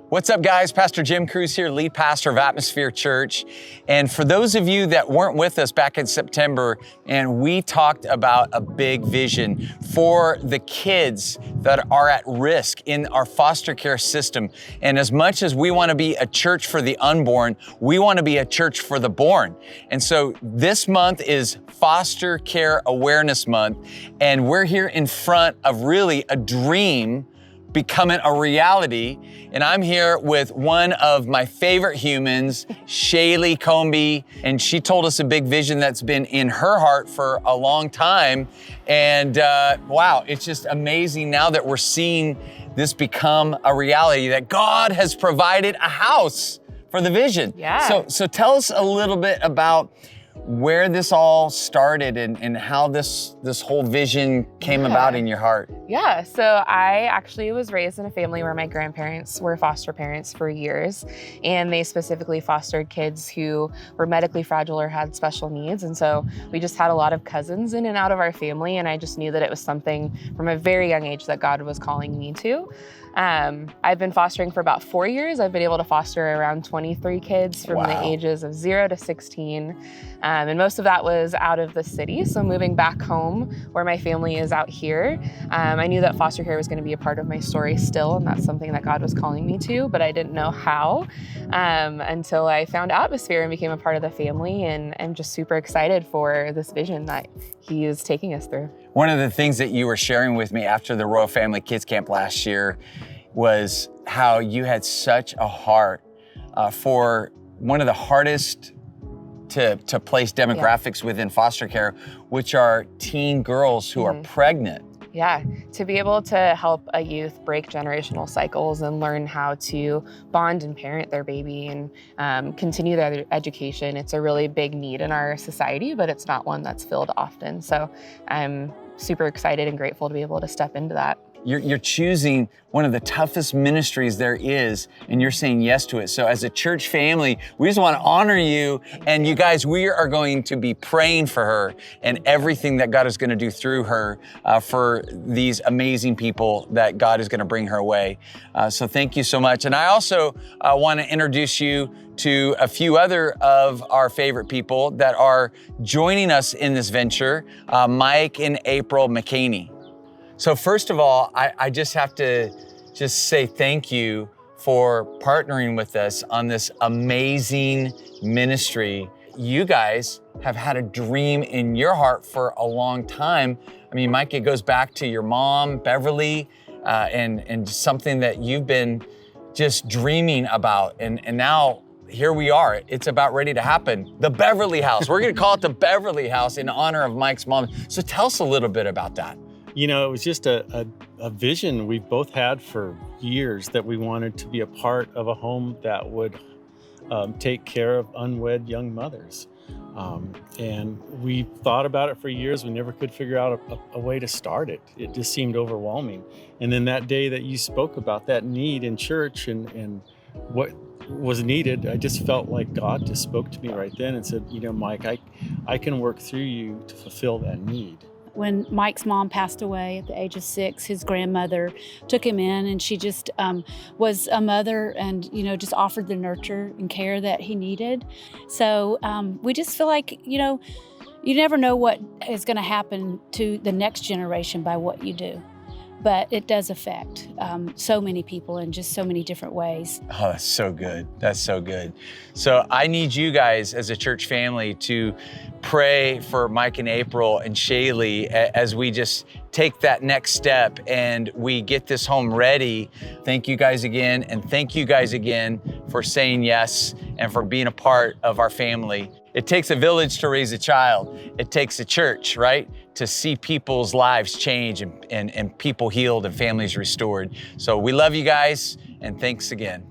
What's up, guys? Pastor Jim Cruz here, lead pastor of Atmosphere Church. And for those of you that weren't with us back in September, and we talked about a big vision for the kids that are at risk in our foster care system. And as much as we want to be a church for the unborn, we want to be a church for the born. And so this month is Foster Care Awareness Month, and we're here in front of really a dream becoming a reality. And I'm here with one of my favorite humans, Shaylee Comby, and she told us a big vision that's been in her heart for a long time. And wow, it's just amazing now that we're seeing this become a reality, that God has provided a house for the vision. Yeah. So tell us a little bit about where this all started and how this whole vision came about in your heart. Yeah, so I actually was raised in a family where my grandparents were foster parents for years, and they specifically fostered kids who were medically fragile or had special needs. And so we just had a lot of cousins in and out of our family, and I just knew that it was something from a very young age that God was calling me to. I've been fostering for about 4 years. I've been able to foster around 23 kids from the ages of 0 to 16. And most of that was out of the city. So moving back home where my family is out here, I knew that foster care was going to be a part of my story still. And that's something that God was calling me to, but I didn't know how until I found Atmosphere and became a part of the family. And I'm just super excited for this vision that He is taking us through. One of the things that you were sharing with me after the Royal Family Kids Camp last year was how you had such a heart for one of the hardest to place demographics within foster care, which are teen girls who are pregnant. Yeah, to be able to help a youth break generational cycles and learn how to bond and parent their baby and continue their education. It's a really big need in our society, but it's not one that's filled often. So I'm super excited and grateful to be able to step into that. You're choosing one of the toughest ministries there is, and you're saying yes to it. So as a church family, we just want to honor you. And you guys, we are going to be praying for her and everything that God is going to do through her for these amazing people that God is going to bring her way. So thank you so much. And I also want to introduce you to a few other of our favorite people that are joining us in this venture, Mike and April McCaney. So first of all, I just have to say thank you for partnering with us on this amazing ministry. You guys have had a dream in your heart for a long time. I mean, Mike, it goes back to your mom, Beverly, and something that you've been just dreaming about. And now here we are. It's about ready to happen. The Beverly House. We're going to call it the Beverly House in honor of Mike's mom. So tell us a little bit about that. You know, it was just a vision we've both had for years that we wanted to be a part of a home that would take care of unwed young mothers. And we thought about it for years. We never could figure out a way to start it. It just seemed overwhelming. And then that day that you spoke about that need in church and what was needed, I just felt like God just spoke to me right then and said, you know, Mike, I can work through you to fulfill that need. When Mike's mom passed away at the age of 6, his grandmother took him in, and she just was a mother and, you know, just offered the nurture and care that he needed. So we just feel like, you know, you never know what is going to happen to the next generation by what you do. But it does affect so many people in just so many different ways. Oh, that's so good. That's so good. So I need you guys as a church family to pray for Mike and April and Shaylee as we just take that next step and we get this home ready. Thank you guys again. And thank you guys again for saying yes and for being a part of our family. It takes a village to raise a child. It takes a church, right, to see people's lives change and people healed and families restored. So we love you guys, and thanks again.